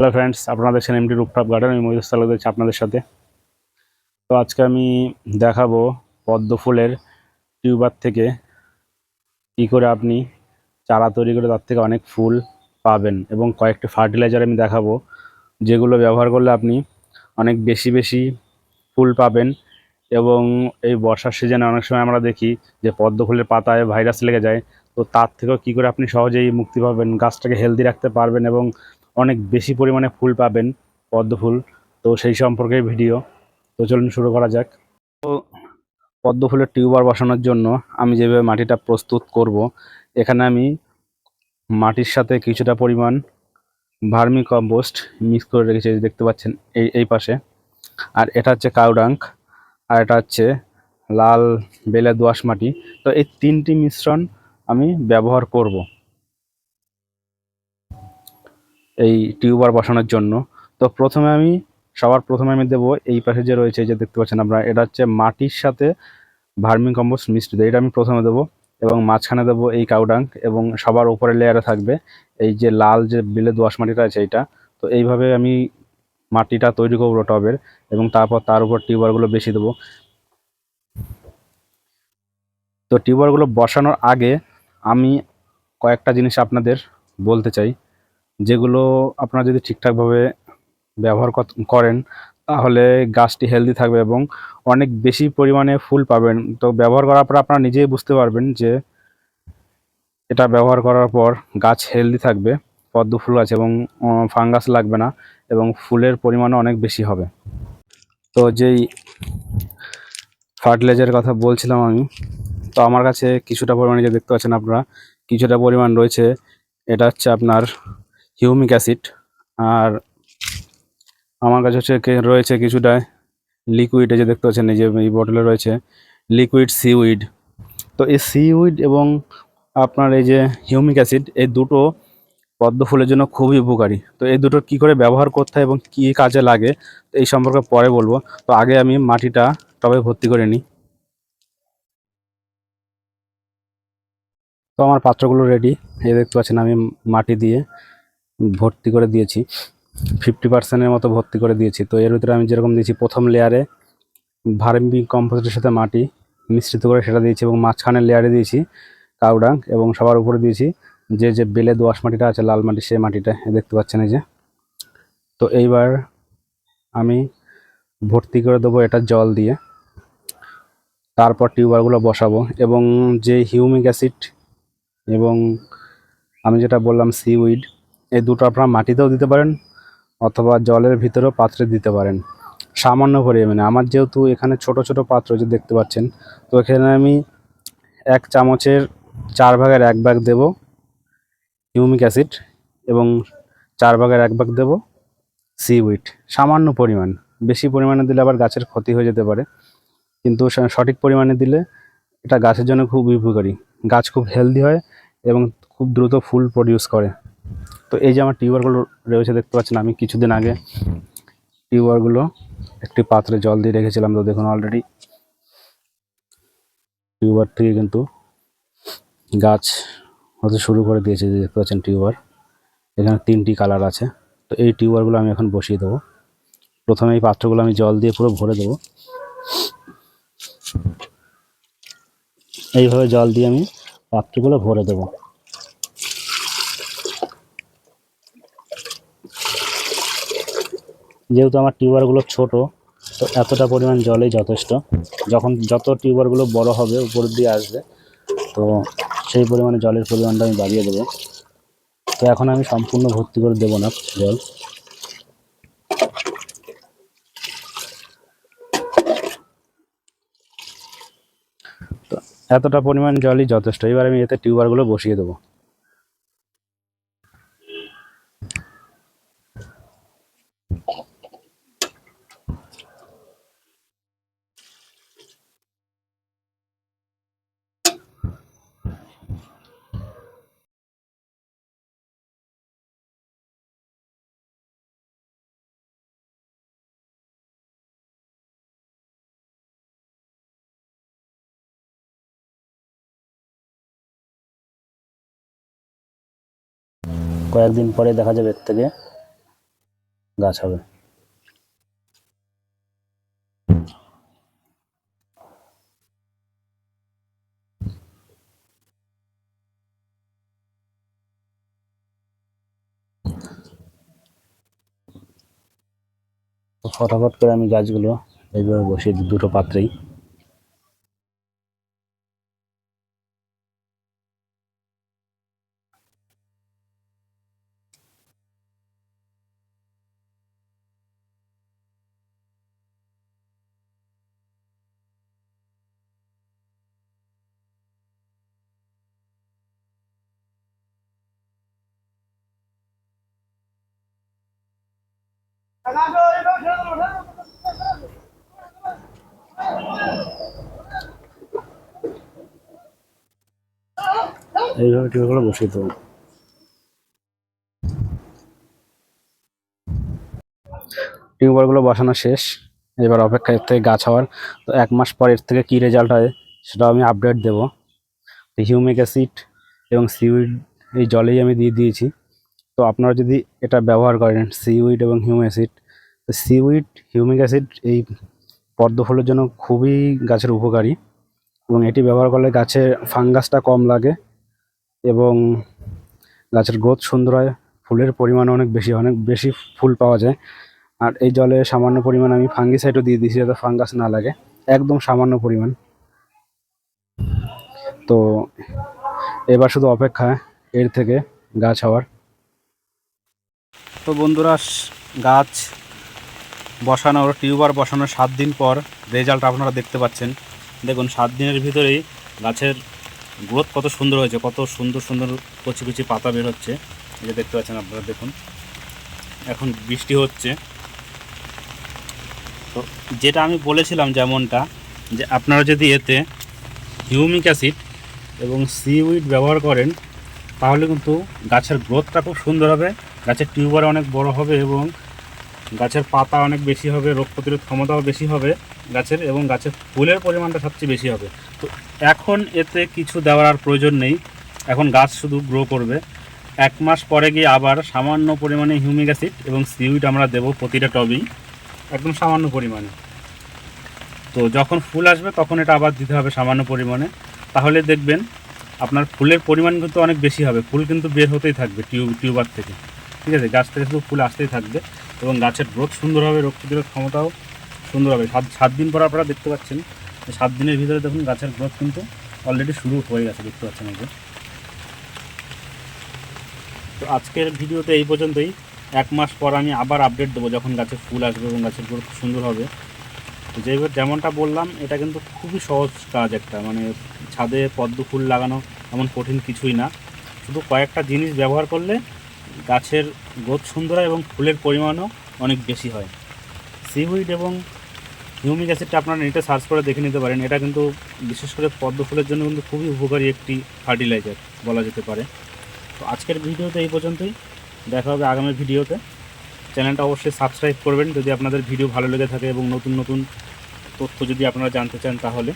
Hello friends, আপনারা দেখছেন MD rooftop garden. আমি মহিউদ্দিন তালুকদার আছি আপনাদের সাথে। তো আজকে আমি দেখাবো পদ্ম ফুলের টিউবার থেকে কী করে আপনি চারা তৈরি করে তার থেকে অনেক ফুল পাবেন, এবং কয়েকটি ফার্টিলাইজার আমি দেখাবো যেগুলো ব্যবহার করলে আপনি অনেক বেশি বেশি ফুল পাবেন। এবং এই বর্ষার সিজনে অনেক সময় আমরা দেখি যে পদ্ম ফুলের পাতায় ভাইরাস লেগে যায়। তো তার থেকেও কী করে আপনি সহজেই মুক্তি পাবেন, গাছটাকে হেলদি রাখতে পারবেন এবং অনেক বেশি পরিমাণে ফুল পাবেন পদ্ম ফুল। তো সেই সম্পর্কে ভিডিও। তো চলুন শুরু করা যাক। তো পদ্ম ফুলের টিউবার বসানোর জন্য আমি যেভাবে মাটিটা প্রস্তুত করব, এখানে আমি মাটির সাথে কিছুটা পরিমাণ ভার্মি কম্পোস্ট মিক্স করে রেখেছি, দেখতে পাচ্ছেন এই পাশে। আর এটা হচ্ছে কাউডাঙ্ক, আর এটা হচ্ছে লাল বেলে দোআঁশ মাটি। তো এই তিনটি মিশ্রণ আমি ব্যবহার করব এই টিউবার বসানোর জন্য। তো সবার প্রথমে আমি দেবো এই পাশে যে রয়েছে, যে দেখতে পাচ্ছেন আপনারা, এটা হচ্ছে মাটির সাথে ভার্মি কম্পোস্ট মিশ্রিত। এটা আমি প্রথমে দেবো, এবং মাঝখানে দেবো এই কাউডাঙ্ক, এবং সবার উপরে লেয়ারে থাকবে এই যে লাল যে বেলে দোআঁশ মাটিটা আছে এইটা। তো এইভাবে আমি মাটিটা তৈরি করবো টবের, এবং তারপর তার উপর টিউবারগুলো বেশি দেবো। তো টিউবারগুলো বসানোর আগে আমি কয়েকটা জিনিস আপনাদের বলতে চাই, যেগুলো আপনারা যদি ঠিকঠাকভাবে ব্যবহার করেন তাহলে গাছটি হেলদি থাকবে এবং অনেক বেশি পরিমাণে ফুল পাবেন। তো ব্যবহার করার পর আপনারা নিজেই বুঝতে পারবেন যে এটা ব্যবহার করার পর গাছ হেলদি থাকবে, পদ্ম ফুল আছে, এবং ফাঙ্গাস লাগবে না, এবং ফুলের পরিমাণও অনেক বেশি হবে। তো যেই ফার্টিলাইজারের কথা বলছিলাম আমি, তো আমার কাছে কিছুটা পরিমাণে, যে দেখতে পাচ্ছেন আপনারা, কিছুটা পরিমাণ রয়েছে। এটা হচ্ছে আপনার হিউমিক অ্যাসিড। আর আমার কাছে রয়েছে কিছুটা লিকুইড, এই যে দেখতে পাচ্ছেন, এই বটলে রয়েছে লিকুইড সিউইড। তো এই সিউইড এবং আপনার এই যে হিউমিক অ্যাসিড, এই দুটো পদ্ম ফুলের জন্য খুবই উপকারী। তো এই দুটো কী করে ব্যবহার করতে হয় এবং কী কাজে লাগে এই সম্পর্কে পরে বলবো। তো আগে আমি মাটিটা টবে ভর্তি করে নিই। তো আমার পাত্রগুলো রেডি, এই দেখতে পাচ্ছেন আমি মাটি দিয়ে ভর্তি করে দিয়েছি, 50% মতো ভর্তি করে দিয়েছি। তো এর ভিতরে আমি যেরকম দিয়েছি, প্রথম লেয়ারে ভার্মি কম্পোস্টের সাথে মাটি মিশ্রিত করে সেটা দিয়েছি, এবং মাঝখানের লেয়ারে দিয়েছি কাউডাং, এবং সবার উপরে দিয়েছি যে বেলে দোআঁশ মাটিটা আছে, লাল মাটি, সেই মাটিটা দেখতে পাচ্ছেন এই যে। তো এইবার আমি ভর্তি করে দেবো এটা জল দিয়ে, তারপর টিউবারগুলো বসাবো। এবং যে হিউমিক অ্যাসিড এবং আমি যেটা বললাম সিউইড, এই দুটো আপনারা মাটিতেও দিতে পারেন অথবা জলের ভিতরেও পাত্রে দিতে পারেন সামান্য পরিমাণে। আমার যেহেতু এখানে ছোট ছোট পাত্র যে দেখতে পাচ্ছেন, তো এখানে আমি 1 চামচের 4/1 দেব হিউমিক অ্যাসিড, এবং 4/1 দেব সিউইড, সামান্য পরিমাণ। বেশি পরিমাণে দিলে আবার গাছের ক্ষতি হয়ে যেতে পারে, কিন্তু সঠিক পরিমাণে দিলে এটা গাছের জন্য খুব উপকারী। গাছ খুব হেলদি হয় এবং খুব দ্রুত ফুল প্রডিউস করে। তো এই যে আমার টিউবারগুলো রয়েছে, দেখতে পাচ্ছেন আমি কিছুদিন আগে টিউবারগুলো একটি পাত্রে জল দিয়ে রেখেছিলাম। তো দেখুন অলরেডি টিউবার থেকে কিন্তু গাছ হতে শুরু করে দিয়েছে, যে দেখতে পাচ্ছেন টিউবার। এখানে 3টি কালার আছে। তো এই টিউবারগুলো আমি এখন বসিয়ে দেবো। প্রথমে এই পাত্রগুলো আমি জল দিয়ে পুরো ভরে দেবো। এইভাবে জল দিয়ে আমি পাত্রগুলো ভরে দেবো। যেহেতু আমার টিউবারগুলো ছোট, তো এতটা পরিমাণ জলেই যথেষ্ট। যত টিউবারগুলো বড় হবে, উপর দিয়ে আসবে, তো সেই পরিমাণে জলের পরিমাণটা আমি বাড়িয়ে দেবো। তো এখন আমি সম্পূর্ণ ভর্তি করে দেবো না জল। তো এতটা পরিমাণ জলই যথেষ্ট। এবার আমি এতে টিউবারগুলো বসিয়ে দেবো। কয়েকদিন পরে দেখা যাবে এর থেকে গাছ হবে। তো ফটাফট করে আমি গাছগুলো এইভাবে বসিয়ে দিই দুটো পাত্রেই। এইভাবে টিউবগুলো বসিয়ে দেবো। টিউবওয়েলগুলো বসানো শেষ, এবার অপেক্ষা এর থেকে গাছ হওয়ার। তো 1 মাস পর এর থেকে কী রেজাল্ট হয় সেটাও আমি আপডেট দেবো। হিউমিক অ্যাসিড এবং সিউইড এই জলেই আমি দিয়ে দিয়েছি। তো আপনারা যদি এটা ব্যবহার করেন সিউইড এবং humic acid, seaweed humic acid এই পদ্ম ফুলের জন্য খুবই গাছের উপকারী, এবং এটি ব্যবহার করলে গাছের ফাঙ্গাসটা কম লাগে এবং গাছের গ্রোথ সুন্দর হয়, ফুলের পরিমাণ অনেক বেশি ফুল পাওয়া যায়। আর এই জলে সামান্য পরিমাণ আমি ফাঙ্গিসাইডও দিয়ে দিয়েছি যাতে ফাঙ্গাস না লাগে, একদম সামান্য পরিমাণ। তো এবার শুধু অপেক্ষা এর থেকে গাছ হওয়ার। তো বন্ধুরা, গাছ বসানোর টিউবার বসানোর 7 দিন পর রেজাল্ট আপনারা দেখতে পাচ্ছেন। দেখুন 7 দিনের ভিতরেই গাছের গ্রোথ কত সুন্দর হয়েছে, কত সুন্দর সুন্দর কচি কচি পাতা বের হচ্ছে। এই যে দেখতে পাচ্ছেন আপনারা, দেখুন এখন বৃষ্টি হচ্ছে। তো যেটা আমি বলেছিলাম যেমনটা, যে আপনারা যদি এতে হিউমিক অ্যাসিড এবং সিউইড ব্যবহার করেন তাহলে কিন্তু গাছের গ্রোথটা খুব সুন্দর হবে, গাছের টিউবার অনেক বড় হবে এবং গাছের পাতা অনেক বেশি হবে, রোগ প্রতিরোধ ক্ষমতাও বেশি হবে গাছের, এবং গাছের ফুলের পরিমাণটা সবচেয়ে বেশি হবে। তো এখন এতে কিছু দেওয়ার আর প্রয়োজন নেই, এখন গাছ শুধু গ্রো করবে। 1 মাস পরে গিয়ে আবার সামান্য পরিমাণে হিউমিক অ্যাসিড এবং সিউইড আমরা দেবো প্রতিটা টবেই, একদম সামান্য পরিমাণে। তো যখন ফুল আসবে তখন এটা আবার দিতে হবে সামান্য পরিমাণে, তাহলে দেখবেন আপনার ফুলের পরিমাণ কিন্তু অনেক বেশি হবে, ফুল কিন্তু বের হতেই থাকবে টিউবার থেকে, ঠিক আছে, গাছ থেকে শুধু ফুল আসতেই থাকবে এবং গাছের গ্রোথ সুন্দর হবে, রোগ প্রতিরোধ ক্ষমতাও সুন্দর হবে। 7 দিন পর আপনারা দেখতে পাচ্ছেন 7 দিনের ভিতরে দেখুন গাছের গ্রোথ কিন্তু অলরেডি শুরু হয়ে গেছে, দেখতে পাচ্ছেন এই যে। তো আজকের ভিডিওতে এই পর্যন্তই। 1 মাস পর আমি আবার আপডেট দেবো যখন গাছে ফুল আসবে এবং গাছের গ্রোথ সুন্দর হবে। তো যেমনটা বললাম, এটা কিন্তু খুবই সহজ কাজ একটা, মানে ছাদে পদ্ম ফুল লাগানো এমন কঠিন কিছুই না, শুধু কয়েকটা জিনিস ব্যবহার করলে গাছের গ্রোথ সুন্দর হয় এবং ফুলের পরিমাণও অনেক বেশি হয়। সিউইড এবং হিউমিক অ্যাসিডটা আপনারা নেটে সার্চ করে দেখে নিতে পারেন, এটা কিন্তু বিশেষ করে পদ্ম ফুলের জন্য কিন্তু খুবই উপকারী একটি ফার্টিলাইজার বলা যেতে পারে। তো আজকের ভিডিওতে এই পর্যন্তই, দেখা হবে আগামী ভিডিওতে। চ্যানেলটা অবশ্যই সাবস্ক্রাইব করবেন যদি আপনাদের ভিডিও ভালো লেগে থাকে এবং নতুন নতুন তথ্য যদি আপনারা জানতে চান তাহলে।